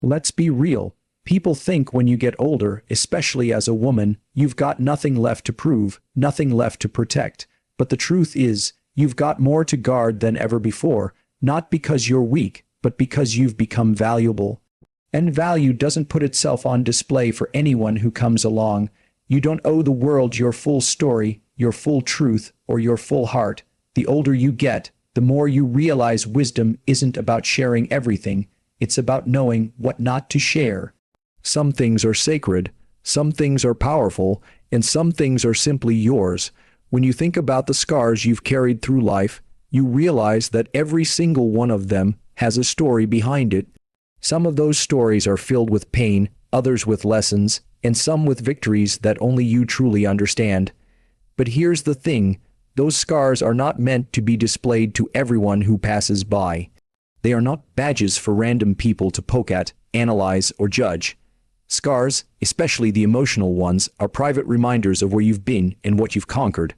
Let's be real. People think when you get older, especially as a woman, you've got nothing left to prove, nothing left to protect. But the truth is, you've got more to guard than ever before, not because you're weak, but because you've become valuable. And value doesn't put itself on display for anyone who comes along. You don't owe the world your full story, your full truth, or your full heart. The older you get, the more you realize wisdom isn't about sharing everything. It's about knowing what not to share. Some things are sacred, some things are powerful, and some things are simply yours. When you think about the scars you've carried through life, you realize that every single one of them has a story behind it. Some of those stories are filled with pain, others with lessons, and some with victories that only you truly understand. But here's the thing, those scars are not meant to be displayed to everyone who passes by. They are not badges for random people to poke at, analyze, or judge. Scars, especially the emotional ones, are private reminders of where you've been and what you've conquered.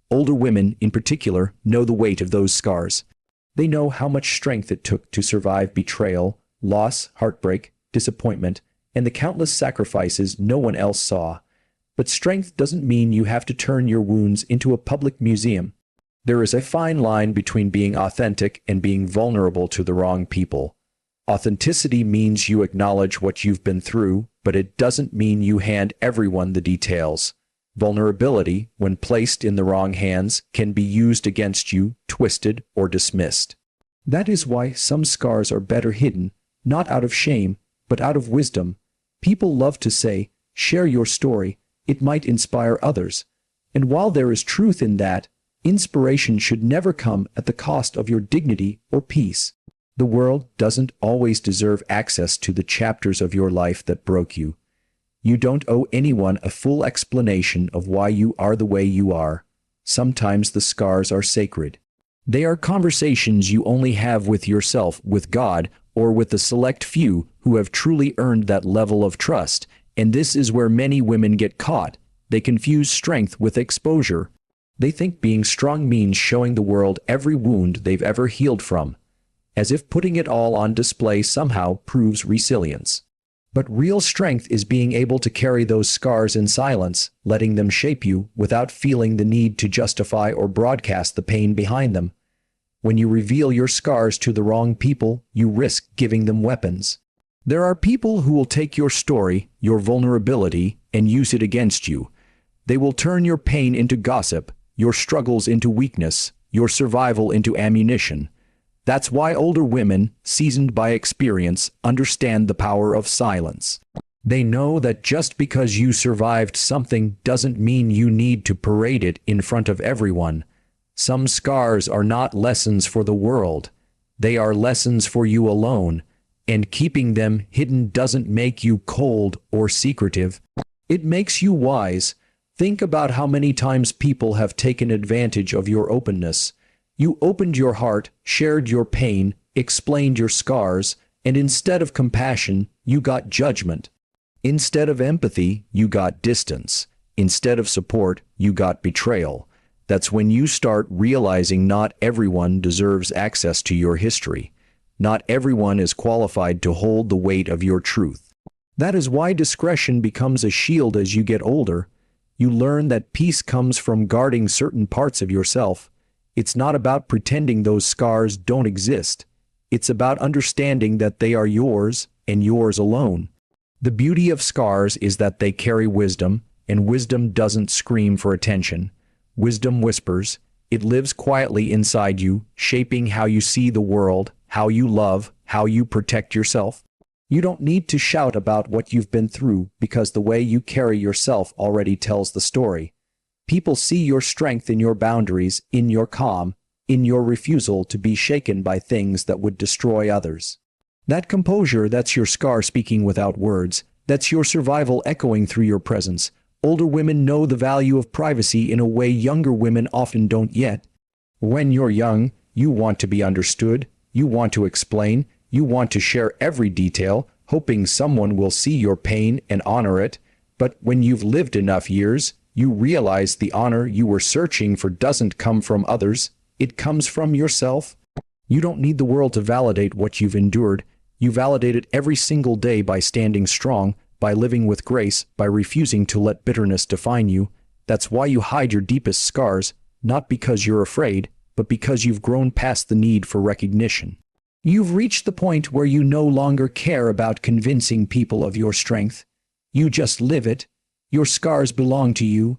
Older women, in particular, know the weight of those scars. They know how much strength it took to survive betrayal, loss, heartbreak, disappointment, and the countless sacrifices no one else saw. But strength doesn't mean you have to turn your wounds into a public museum. There is a fine line between being authentic and being vulnerable to the wrong people. Authenticity means you acknowledge what you've been through, but it doesn't mean you hand everyone the details. Vulnerability, when placed in the wrong hands, can be used against you, twisted, or dismissed. That is why some scars are better hidden, not out of shame, but out of wisdom. People love to say, share your story, it might inspire others. And while there is truth in that, inspiration should never come at the cost of your dignity or peace. The world doesn't always deserve access to the chapters of your life that broke you. You don't owe anyone a full explanation of why you are the way you are. Sometimes the scars are sacred. They are conversations you only have with yourself, with God, or with the select few who have truly earned that level of trust. And this is where many women get caught. They confuse strength with exposure. They think being strong means showing the world every wound they've ever healed from, as if putting it all on display somehow proves resilience. But real strength is being able to carry those scars in silence, letting them shape you without feeling the need to justify or broadcast the pain behind them. When you reveal your scars to the wrong people, you risk giving them weapons. There are people who will take your story, your vulnerability, and use it against you. They will turn your pain into gossip, your struggles into weakness, your survival into ammunition. That's why older women, seasoned by experience, understand the power of silence. They know that just because you survived something doesn't mean you need to parade it in front of everyone. Some scars are not lessons for the world. They are lessons for you alone, and keeping them hidden doesn't make you cold or secretive. It makes you wise. Think about how many times people have taken advantage of your openness. You opened your heart, shared your pain, explained your scars, and instead of compassion, you got judgment. Instead of empathy, you got distance. Instead of support, you got betrayal. That's when you start realizing not everyone deserves access to your history. Not everyone is qualified to hold the weight of your truth. That is why discretion becomes a shield as you get older. You learn that peace comes from guarding certain parts of yourself. It's not about pretending those scars don't exist. It's about understanding that they are yours and yours alone. The beauty of scars is that they carry wisdom, and wisdom doesn't scream for attention. Wisdom whispers. It lives quietly inside you, shaping how you see the world, how you love, how you protect yourself. You don't need to shout about what you've been through because the way you carry yourself already tells the story. People see your strength in your boundaries, in your calm, in your refusal to be shaken by things that would destroy others. That composure, that's your scar speaking without words. That's your survival echoing through your presence. Older women know the value of privacy in a way younger women often don't yet. When you're young, you want to be understood, you want to explain, you want to share every detail, hoping someone will see your pain and honor it. But when you've lived enough years, you realize the honor you were searching for doesn't come from others, it comes from yourself. You don't need the world to validate what you've endured. You validate it every single day by standing strong, by living with grace, by refusing to let bitterness define you. That's why you hide your deepest scars, not because you're afraid, but because you've grown past the need for recognition. You've reached the point where you no longer care about convincing people of your strength. You just live it. Your scars belong to you.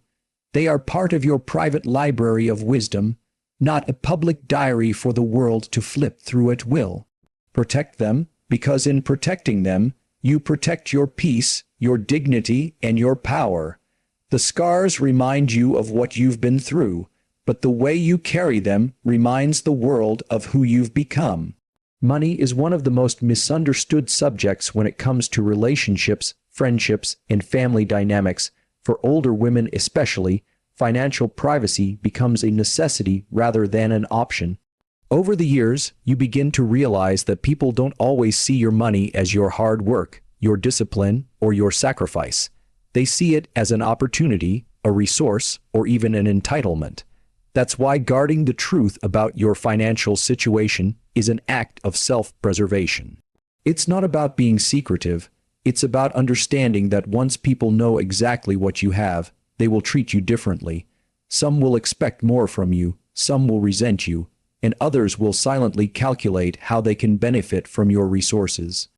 They are part of your private library of wisdom, not a public diary for the world to flip through at will. Protect them, because in protecting them, you protect your peace, your dignity, and your power. The scars remind you of what you've been through, but the way you carry them reminds the world of who you've become. Money is one of the most misunderstood subjects when it comes to relationships, friendships, and family dynamics. For older women especially, financial privacy becomes a necessity rather than an option. Over the years, you begin to realize that people don't always see your money as your hard work, your discipline, or your sacrifice. They see it as an opportunity, a resource, or even an entitlement. That's why guarding the truth about your financial situation is an act of self-preservation. It's not about being secretive. It's about understanding that once people know exactly what you have, they will treat you differently. Some will expect more from you, some will resent you, and others will silently calculate how they can benefit from your resources.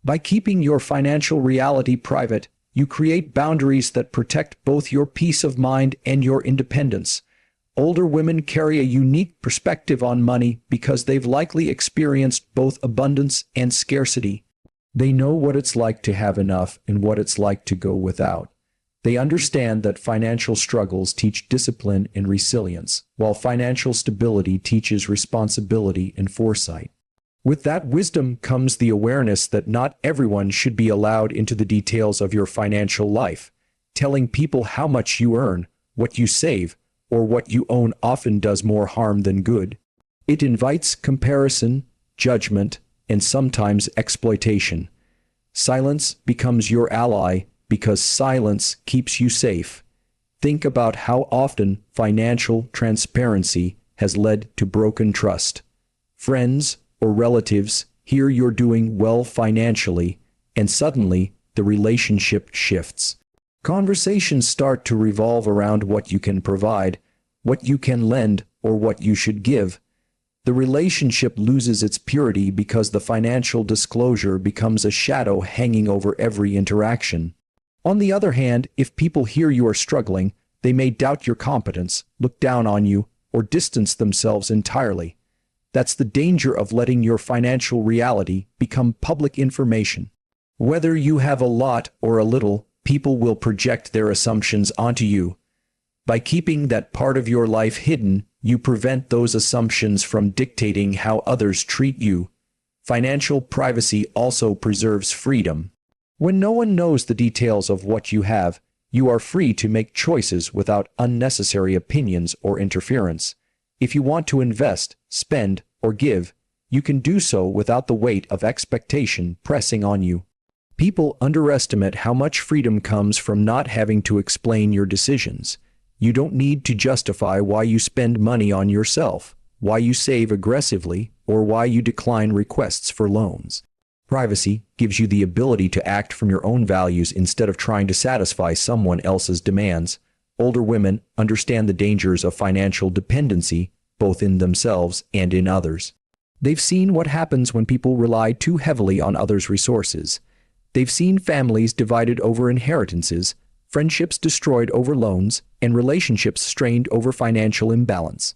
By keeping your financial reality private, you create boundaries that protect both your peace of mind and your independence. Older women carry a unique perspective on money because they've likely experienced both abundance and scarcity. They know what it's like to have enough and what it's like to go without. They understand that financial struggles teach discipline and resilience, while financial stability teaches responsibility and foresight. With that wisdom comes the awareness that not everyone should be allowed into the details of your financial life. Telling people how much you earn, what you save, or what you own often does more harm than good. It invites comparison, judgment, and sometimes exploitation. Silence becomes your ally because silence keeps you safe. Think about how often financial transparency has led to broken trust. Friends or relatives hear you're doing well financially, and suddenly the relationship shifts. Conversations start to revolve around what you can provide, what you can lend, or what you should give. The relationship loses its purity because the financial disclosure becomes a shadow hanging over every interaction. On the other hand, if people hear you are struggling, they may doubt your competence, look down on you, or distance themselves entirely. That's the danger of letting your financial reality become public information. Whether you have a lot or a little, people will project their assumptions onto you. By keeping that part of your life hidden, you prevent those assumptions from dictating how others treat you. Financial privacy also preserves freedom. When no one knows the details of what you have, you are free to make choices without unnecessary opinions or interference. If you want to invest, spend, or give, you can do so without the weight of expectation pressing on you. People underestimate how much freedom comes from not having to explain your decisions. You don't need to justify why you spend money on yourself, why you save aggressively, or why you decline requests for loans. Privacy gives you the ability to act from your own values instead of trying to satisfy someone else's demands. Older women understand the dangers of financial dependency, both in themselves and in others. They've seen what happens when people rely too heavily on others' resources. They've seen families divided over inheritances, friendships destroyed over loans, and relationships strained over financial imbalance.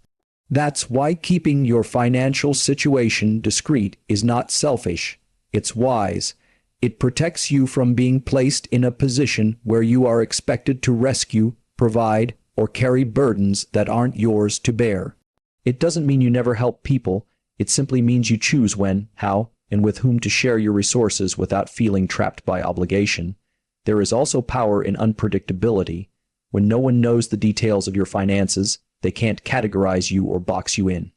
That's why keeping your financial situation discreet is not selfish. It's wise. It protects you from being placed in a position where you are expected to rescue, provide, or carry burdens that aren't yours to bear. It doesn't mean you never help people. It simply means you choose when, how, and with whom to share your resources without feeling trapped by obligation. There is also power in unpredictability. When no one knows the details of your finances, they can't categorize you or box you in.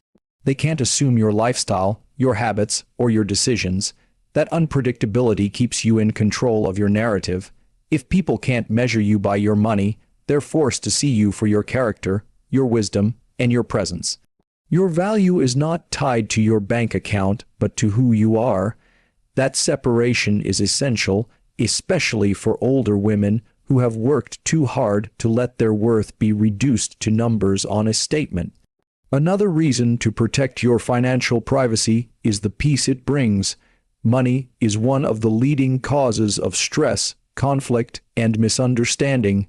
They can't assume your lifestyle, your habits, or your decisions. That unpredictability keeps you in control of your narrative. If people can't measure you by your money, they're forced to see you for your character, your wisdom, and your presence. Your value is not tied to your bank account, but to who you are. That separation is essential, especially for older women who have worked too hard to let their worth be reduced to numbers on a statement. Another reason to protect your financial privacy is the peace it brings. Money is one of the leading causes of stress, conflict, and misunderstanding.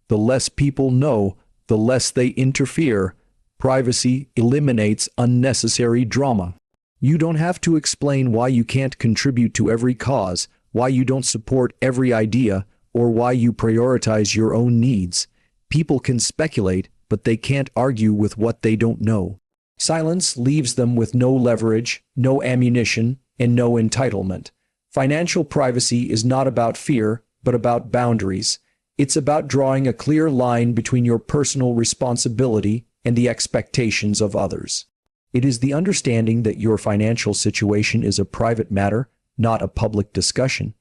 The less people know, the less they interfere. Privacy eliminates unnecessary drama. You don't have to explain why you can't contribute to every cause, why you don't support every idea, or why you prioritize your own needs. People can speculate, but they can't argue with what they don't know. Silence leaves them with no leverage, no ammunition, and no entitlement. Financial privacy is not about fear, but about boundaries. It's about drawing a clear line between your personal responsibility and the expectations of others. It is the understanding that your financial situation is a private matter, not a public discussion.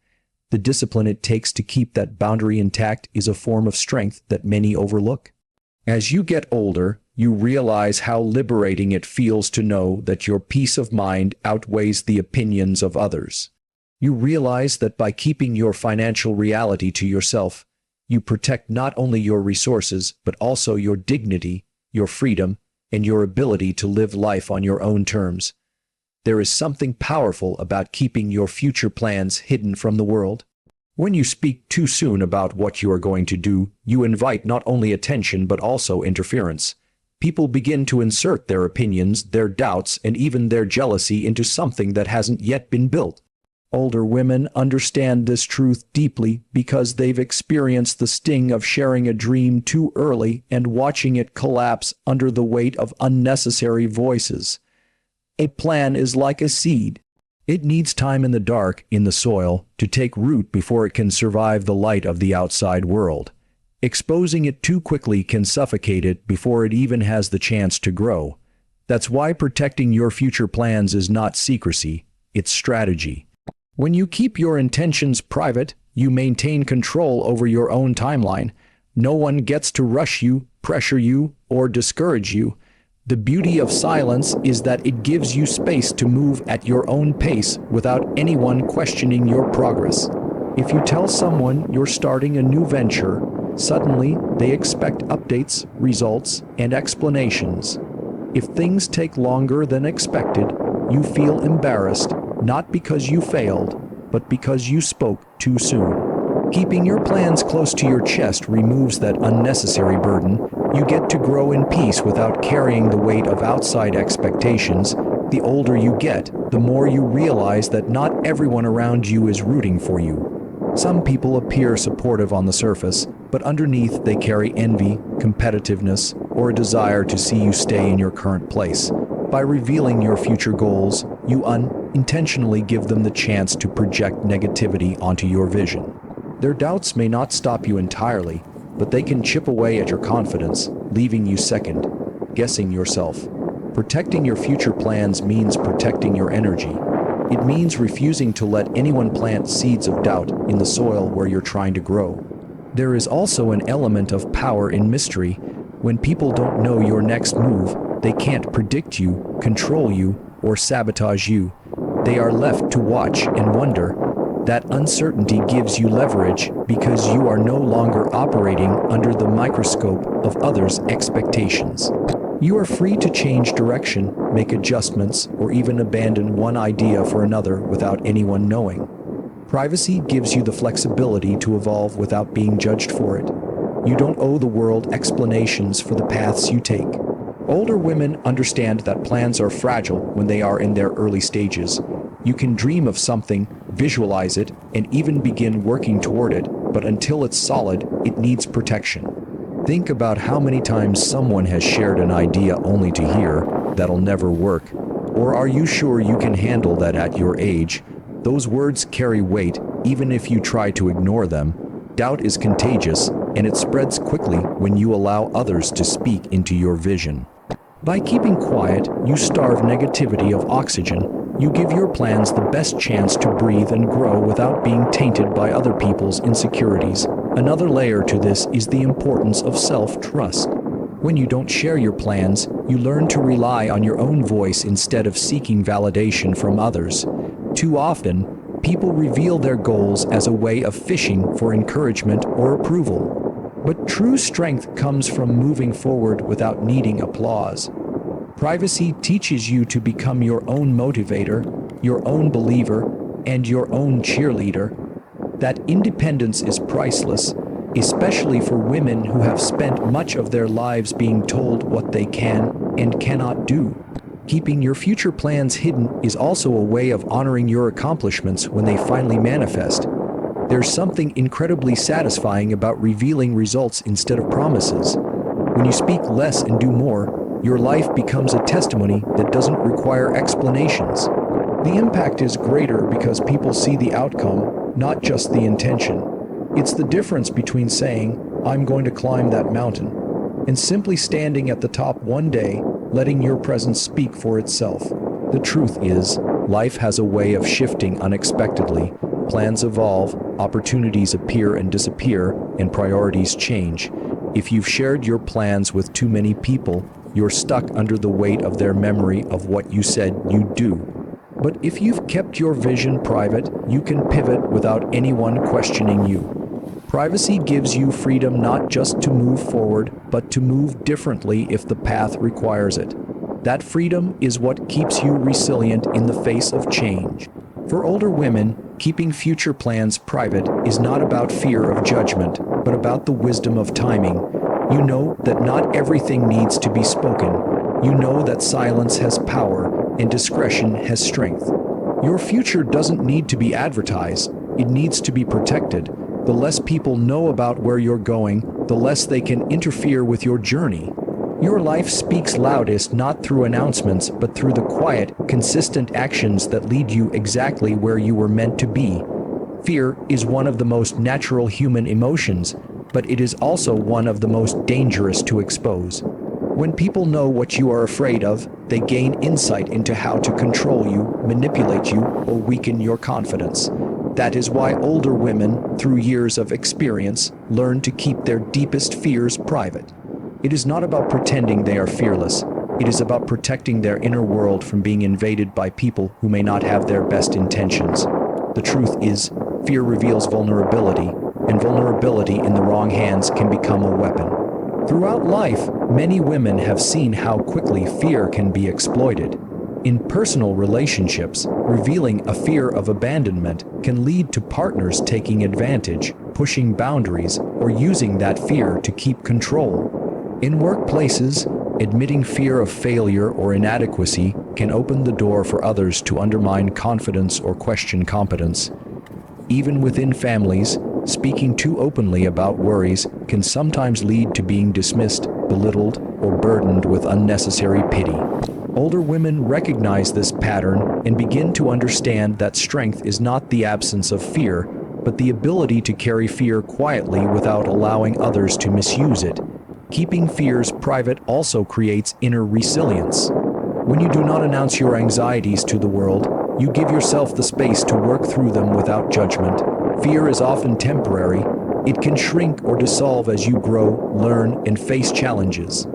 The discipline it takes to keep that boundary intact is a form of strength that many overlook. As you get older, you realize how liberating it feels to know that your peace of mind outweighs the opinions of others. You realize that by keeping your financial reality to yourself, you protect not only your resources, but also your dignity, your freedom, and your ability to live life on your own terms. There is something powerful about keeping your future plans hidden from the world. When you speak too soon about what you are going to do, you invite not only attention but also interference. People begin to insert their opinions, their doubts, and even their jealousy into something that hasn't yet been built. Older women understand this truth deeply because they've experienced the sting of sharing a dream too early and watching it collapse under the weight of unnecessary voices. A plan is like a seed. It needs time in the dark, in the soil, to take root before it can survive the light of the outside world. Exposing it too quickly can suffocate it before it even has the chance to grow. That's why protecting your future plans is not secrecy, it's strategy. When you keep your intentions private, you maintain control over your own timeline. No one gets to rush you, pressure you, or discourage you. The beauty of silence is that it gives you space to move at your own pace without anyone questioning your progress. If you tell someone you're starting a new venture, suddenly they expect updates, results, and explanations. If things take longer than expected, you feel embarrassed, not because you failed, but because you spoke too soon. Keeping your plans close to your chest removes that unnecessary burden. You get to grow in peace without carrying the weight of outside expectations. The older you get, the more you realize that not everyone around you is rooting for you. Some people appear supportive on the surface, but underneath they carry envy, competitiveness, or a desire to see you stay in your current place. By revealing your future goals, you unintentionally give them the chance to project negativity onto your vision. Their doubts may not stop you entirely, but they can chip away at your confidence, leaving you second, guessing yourself. Protecting your future plans means protecting your energy. It means refusing to let anyone plant seeds of doubt in the soil where you're trying to grow. There is also an element of power in mystery. When people don't know your next move, they can't predict you, control you, or sabotage you. They are left to watch and wonder. That uncertainty gives you leverage because you are no longer operating under the microscope of others' expectations. You are free to change direction, make adjustments, or even abandon one idea for another without anyone knowing. Privacy gives you the flexibility to evolve without being judged for it. You don't owe the world explanations for the paths you take. Older women understand that plans are fragile when they are in their early stages. You can dream of something, visualize it, and even begin working toward it, but until it's solid, it needs protection. Think about how many times someone has shared an idea only to hear, "That'll never work." Or are you sure you can handle that at your age? Those words carry weight, even if you try to ignore them. Doubt is contagious, and it spreads quickly when you allow others to speak into your vision. By keeping quiet, you starve negativity of oxygen. You give your plans the best chance to breathe and grow without being tainted by other people's insecurities. Another layer to this is the importance of self-trust. When you don't share your plans, you learn to rely on your own voice instead of seeking validation from others. Too often, People reveal their goals as a way of fishing for encouragement or approval. But true strength comes from moving forward without needing applause. Privacy teaches you to become your own motivator, your own believer, and your own cheerleader. That independence is priceless, especially for women who have spent much of their lives being told what they can and cannot do. Keeping your future plans hidden is also a way of honoring your accomplishments when they finally manifest. There's something incredibly satisfying about revealing results instead of promises. When you speak less and do more, your life becomes a testimony that doesn't require explanations. The impact is greater because people see the outcome, not just the intention. It's the difference between saying, "I'm going to climb that mountain," and simply standing at the top one day, letting your presence speak for itself. The truth is, life has a way of shifting unexpectedly. Plans evolve, opportunities appear and disappear, and priorities change. If you've shared your plans with too many people, you're stuck under the weight of their memory of what you said you'd do. But if you've kept your vision private, you can pivot without anyone questioning you. Privacy gives you freedom not just to move forward, but to move differently if the path requires it. That freedom is what keeps you resilient in the face of change. For older women, keeping future plans private is not about fear of judgment, but about the wisdom of timing. You know that not everything needs to be spoken. You know that silence has power and discretion has strength. Your future doesn't need to be advertised, it needs to be protected. The less people know about where you're going, the less they can interfere with your journey. Your life speaks loudest not through announcements, but through the quiet, consistent actions that lead you exactly where you were meant to be. Fear is one of the most natural human emotions, but it is also one of the most dangerous to expose. When people know what you are afraid of, they gain insight into how to control you, manipulate you, or weaken your confidence. That is why older women, through years of experience, learn to keep their deepest fears private. It is not about pretending they are fearless. It is about protecting their inner world from being invaded by people who may not have their best intentions. The truth is, fear reveals vulnerability, and vulnerability in the wrong hands can become a weapon. Throughout life, many women have seen how quickly fear can be exploited. In personal relationships, revealing a fear of abandonment can lead to partners taking advantage, pushing boundaries, or using that fear to keep control. In workplaces, admitting fear of failure or inadequacy can open the door for others to undermine confidence or question competence. Even within families, speaking too openly about worries can sometimes lead to being dismissed, belittled, or burdened with unnecessary pity. Older women recognize this pattern and begin to understand that strength is not the absence of fear, but the ability to carry fear quietly without allowing others to misuse it. Keeping fears private also creates inner resilience. When you do not announce your anxieties to the world, you give yourself the space to work through them without judgment. Fear is often temporary. It can shrink or dissolve as you grow, learn, and face challenges.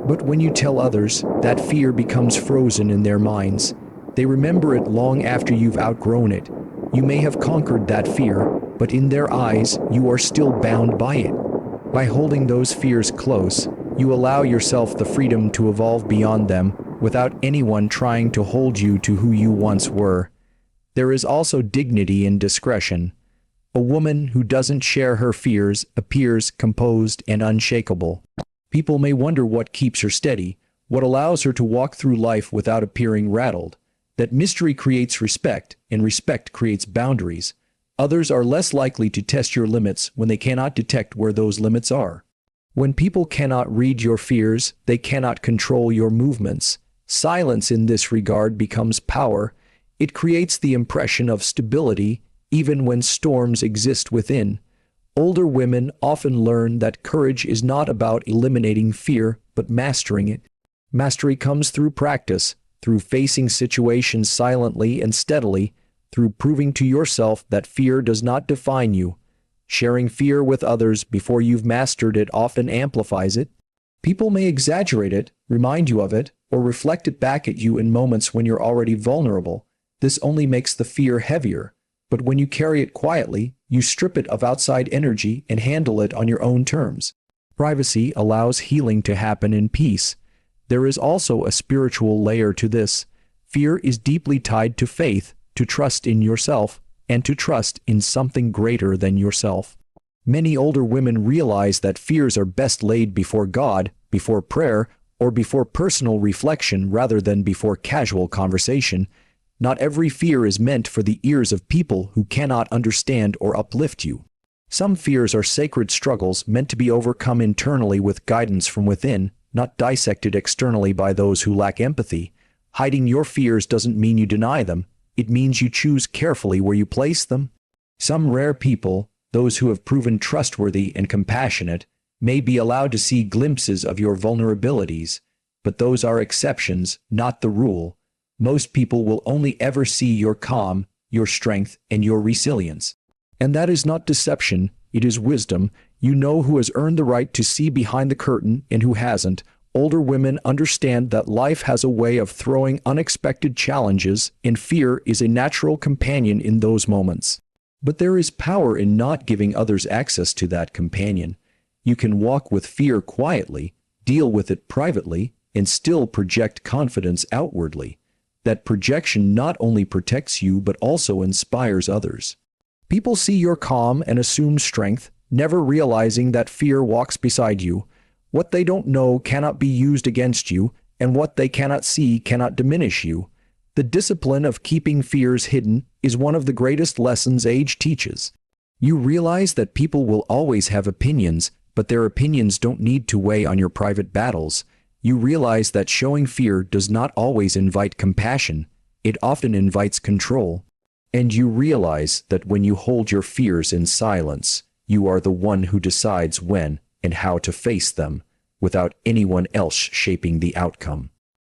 But when you tell others, that fear becomes frozen in their minds. They remember it long after you've outgrown it. You may have conquered that fear, but in their eyes, you are still bound by it. By holding those fears close, you allow yourself the freedom to evolve beyond them without anyone trying to hold you to who you once were. There is also dignity in discretion. A woman who doesn't share her fears appears composed and unshakable. People may wonder what keeps her steady, what allows her to walk through life without appearing rattled. That mystery creates respect, and respect creates boundaries. Others are less likely to test your limits when they cannot detect where those limits are. When people cannot read your fears, they cannot control your movements. Silence in this regard becomes power. It creates the impression of stability, even when storms exist within. Older women often learn that courage is not about eliminating fear, but mastering it. Mastery comes through practice, through facing situations silently and steadily, through proving to yourself that fear does not define you. Sharing fear with others before you've mastered it often amplifies it. People may exaggerate it, remind you of it, or reflect it back at you in moments when you're already vulnerable. This only makes the fear heavier. But when you carry it quietly, you strip it of outside energy and handle it on your own terms. Privacy allows healing to happen in peace. There is also a spiritual layer to this. Fear is deeply tied to faith, to trust in yourself, and to trust in something greater than yourself. Many older women realize that fears are best laid before God, before prayer, or before personal reflection rather than before casual conversation. Not every fear is meant for the ears of people who cannot understand or uplift you. Some fears are sacred struggles meant to be overcome internally with guidance from within, not dissected externally by those who lack empathy. Hiding your fears doesn't mean you deny them. It means you choose carefully where you place them. Some rare people, those who have proven trustworthy and compassionate, may be allowed to see glimpses of your vulnerabilities, but those are exceptions, not the rule. Most people will only ever see your calm, your strength, and your resilience. And that is not deception, it is wisdom. You know who has earned the right to see behind the curtain and who hasn't. Older women understand that life has a way of throwing unexpected challenges, and fear is a natural companion in those moments. But there is power in not giving others access to that companion. You can walk with fear quietly, deal with it privately, and still project confidence outwardly. That projection not only protects you but also inspires others. People see your calm and assume strength, never realizing that fear walks beside you. What they don't know cannot be used against you, and what they cannot see cannot diminish you. The discipline of keeping fears hidden is one of the greatest lessons age teaches. You realize that people will always have opinions, but their opinions don't need to weigh on your private battles. You realize that showing fear does not always invite compassion, it often invites control. And you realize that when you hold your fears in silence, you are the one who decides when and how to face them, without anyone else shaping the outcome.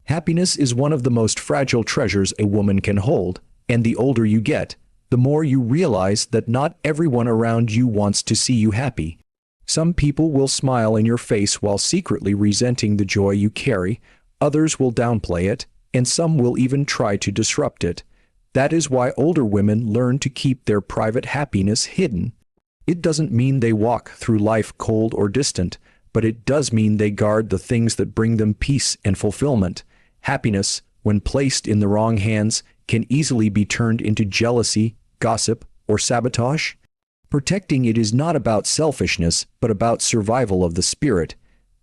Happiness is one of the most fragile treasures a woman can hold, and the older you get, the more you realize that not everyone around you wants to see you happy. Some people will smile in your face while secretly resenting the joy you carry, others will downplay it, and some will even try to disrupt it. That is why older women learn to keep their private happiness hidden. It doesn't mean they walk through life cold or distant, but it does mean they guard the things that bring them peace and fulfillment. Happiness, when placed in the wrong hands, can easily be turned into jealousy, gossip, or sabotage. Protecting it is not about selfishness, but about survival of the spirit.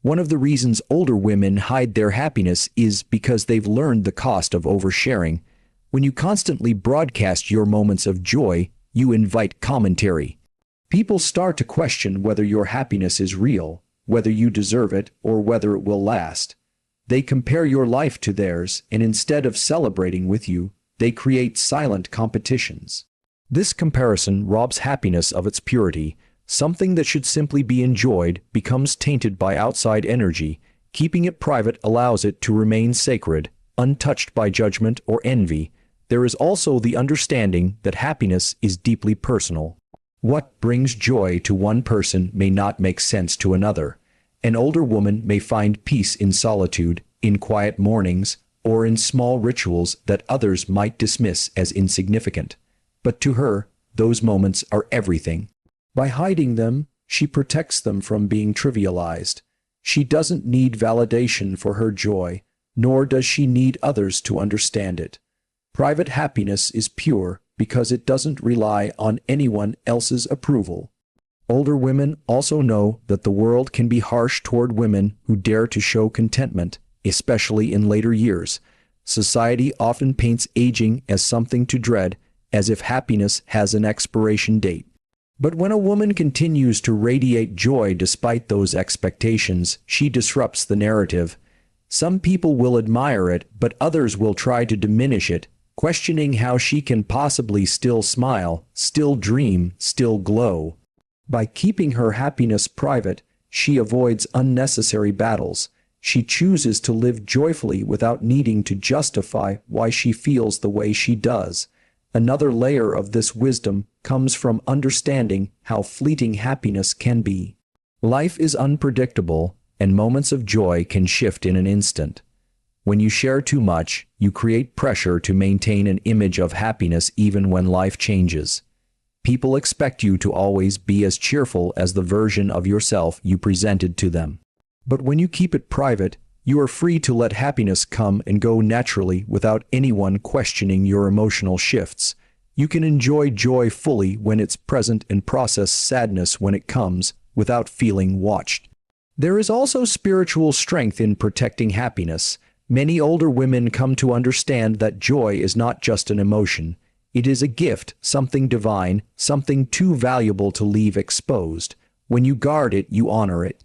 One of the reasons older women hide their happiness is because they've learned the cost of oversharing. When you constantly broadcast your moments of joy, you invite commentary. People start to question whether your happiness is real, whether you deserve it, or whether it will last. They compare your life to theirs, and instead of celebrating with you, they create silent competitions. This comparison robs happiness of its purity. Something that should simply be enjoyed becomes tainted by outside energy. Keeping it private allows it to remain sacred, untouched by judgment or envy. There is also the understanding that happiness is deeply personal. What brings joy to one person may not make sense to another. An older woman may find peace in solitude, in quiet mornings, or in small rituals that others might dismiss as insignificant. But to her, those moments are everything. By hiding them, she protects them from being trivialized. She doesn't need validation for her joy, nor does she need others to understand it. Private happiness is pure because it doesn't rely on anyone else's approval. Older women also know that the world can be harsh toward women who dare to show contentment, especially in later years. Society often paints aging as something to dread, as if happiness has an expiration date. But when a woman continues to radiate joy despite those expectations, she disrupts the narrative. Some people will admire it, but others will try to diminish it, questioning how she can possibly still smile, still dream, still glow. By keeping her happiness private, she avoids unnecessary battles. She chooses to live joyfully without needing to justify why she feels the way she does. Another layer of this wisdom comes from understanding how fleeting happiness can be. Life is unpredictable, and moments of joy can shift in an instant. When you share too much, you create pressure to maintain an image of happiness even when life changes. People expect you to always be as cheerful as the version of yourself you presented to them. But when you keep it private, you are free to let happiness come and go naturally without anyone questioning your emotional shifts. You can enjoy joy fully when it's present and process sadness when it comes, without feeling watched. There is also spiritual strength in protecting happiness. Many older women come to understand that joy is not just an emotion. It is a gift, something divine, something too valuable to leave exposed. When you guard it, you honor it.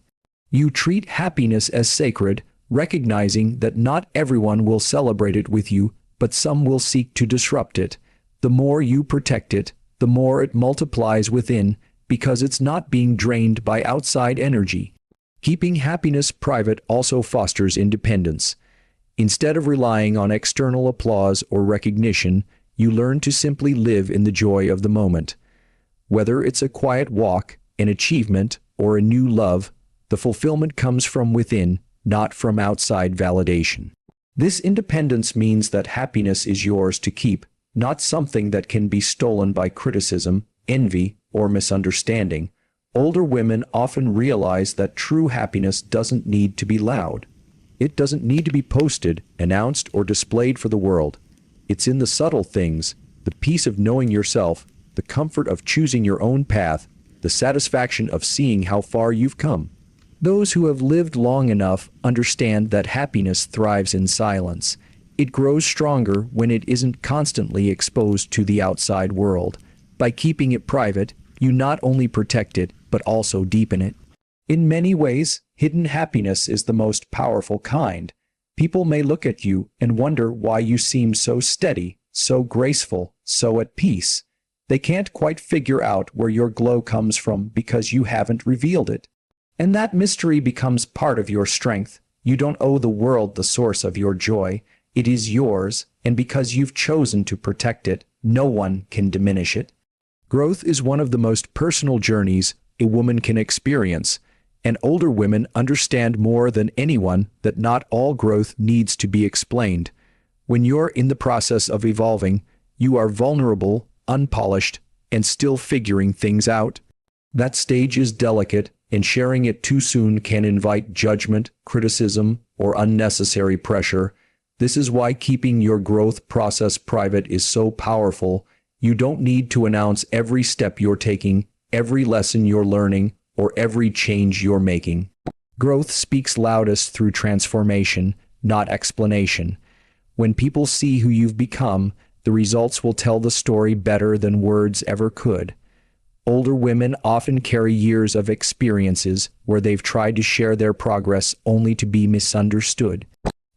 You treat happiness as sacred, recognizing that not everyone will celebrate it with you, but some will seek to disrupt it. The more you protect it, the more it multiplies within, because it's not being drained by outside energy. Keeping happiness private also fosters independence. Instead of relying on external applause or recognition, you learn to simply live in the joy of the moment. Whether it's a quiet walk, an achievement, or a new love, the fulfillment comes from within, not from outside validation. This independence means that happiness is yours to keep, not something that can be stolen by criticism, envy, or misunderstanding. Older women often realize that true happiness doesn't need to be loud. It doesn't need to be posted, announced, or displayed for the world. It's in the subtle things, the peace of knowing yourself, the comfort of choosing your own path, the satisfaction of seeing how far you've come. Those who have lived long enough understand that happiness thrives in silence. It grows stronger when it isn't constantly exposed to the outside world. By keeping it private, you not only protect it, but also deepen it. In many ways, hidden happiness is the most powerful kind. People may look at you and wonder why you seem so steady, so graceful, so at peace. They can't quite figure out where your glow comes from because you haven't revealed it. And that mystery becomes part of your strength. You don't owe the world the source of your joy. It is yours, and because you've chosen to protect it, no one can diminish it. Growth is one of the most personal journeys a woman can experience, and older women understand more than anyone that not all growth needs to be explained. When you're in the process of evolving, you are vulnerable, unpolished, and still figuring things out. That stage is delicate, and sharing it too soon can invite judgment, criticism, or unnecessary pressure. This is why keeping your growth process private is so powerful. You don't need to announce every step you're taking, every lesson you're learning, or every change you're making. Growth speaks loudest through transformation, not explanation. When people see who you've become, the results will tell the story better than words ever could. Older women often carry years of experiences where they've tried to share their progress only to be misunderstood.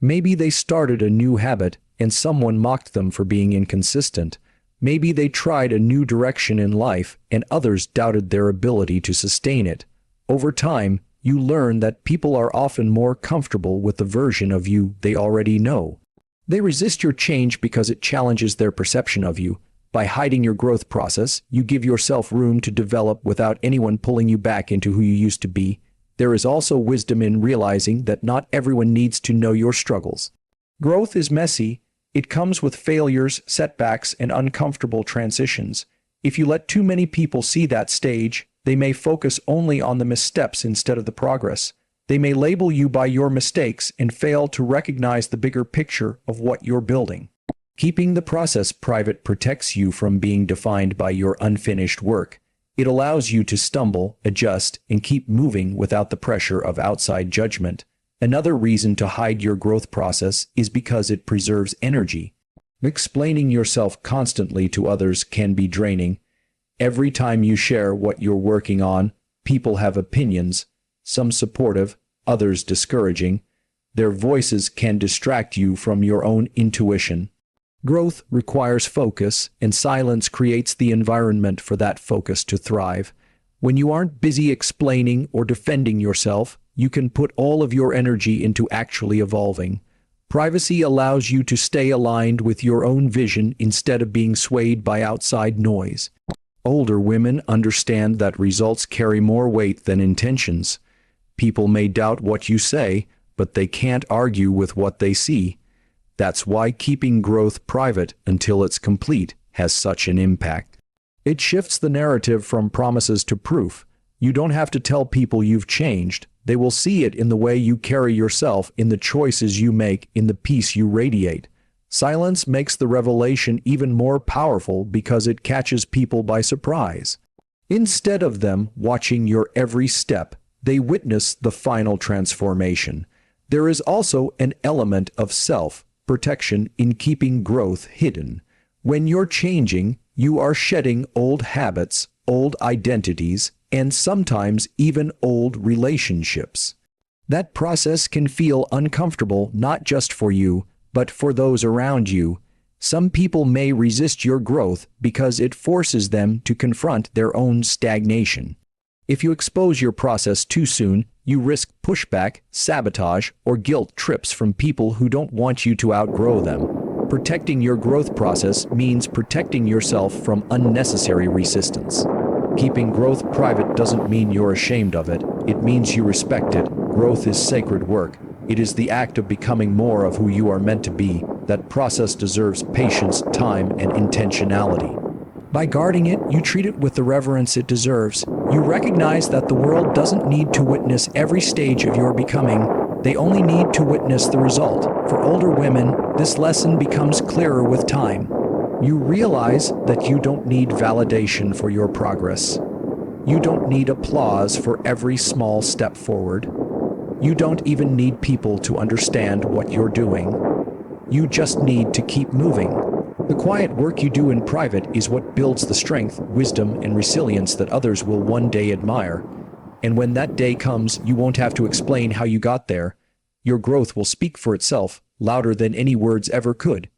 Maybe they started a new habit and someone mocked them for being inconsistent. Maybe they tried a new direction in life and others doubted their ability to sustain it. Over time, you learn that people are often more comfortable with the version of you they already know. They resist your change because it challenges their perception of you. By hiding your growth process, you give yourself room to develop without anyone pulling you back into who you used to be. There is also wisdom in realizing that not everyone needs to know your struggles. Growth is messy. It comes with failures, setbacks, and uncomfortable transitions. If you let too many people see that stage, they may focus only on the missteps instead of the progress. They may label you by your mistakes and fail to recognize the bigger picture of what you're building. Keeping the process private protects you from being defined by your unfinished work. It allows you to stumble, adjust, and keep moving without the pressure of outside judgment. Another reason to hide your growth process is because it preserves energy. Explaining yourself constantly to others can be draining. Every time you share what you're working on, people have opinions, some supportive, others discouraging. Their voices can distract you from your own intuition. Growth requires focus, and silence creates the environment for that focus to thrive. When you aren't busy explaining or defending yourself, you can put all of your energy into actually evolving. Privacy allows you to stay aligned with your own vision instead of being swayed by outside noise. Older women understand that results carry more weight than intentions. People may doubt what you say, but they can't argue with what they see. That's why keeping growth private until it's complete has such an impact. It shifts the narrative from promises to proof. You don't have to tell people you've changed. They will see it in the way you carry yourself, in the choices you make, in the peace you radiate. Silence makes the revelation even more powerful because it catches people by surprise. Instead of them watching your every step, they witness the final transformation. There is also an element of self-protection in keeping growth hidden. When you're changing, you are shedding old habits, old identities, and sometimes even old relationships. That process can feel uncomfortable not just for you, but for those around you. Some people may resist your growth because it forces them to confront their own stagnation. If you expose your process too soon, you risk pushback, sabotage, or guilt trips from people who don't want you to outgrow them. Protecting your growth process means protecting yourself from unnecessary resistance. Keeping growth private doesn't mean you're ashamed of it. It means you respect it. Growth is sacred work. It is the act of becoming more of who you are meant to be. That process deserves patience, time, and intentionality. By guarding it, you treat it with the reverence it deserves. You recognize that the world doesn't need to witness every stage of your becoming. They only need to witness the result. For older women, this lesson becomes clearer with time. You realize that you don't need validation for your progress. You don't need applause for every small step forward. You don't even need people to understand what you're doing. You just need to keep moving. The quiet work you do in private is what builds the strength, wisdom, and resilience that others will one day admire. And when that day comes, you won't have to explain how you got there. Your growth will speak for itself, louder than any words ever could.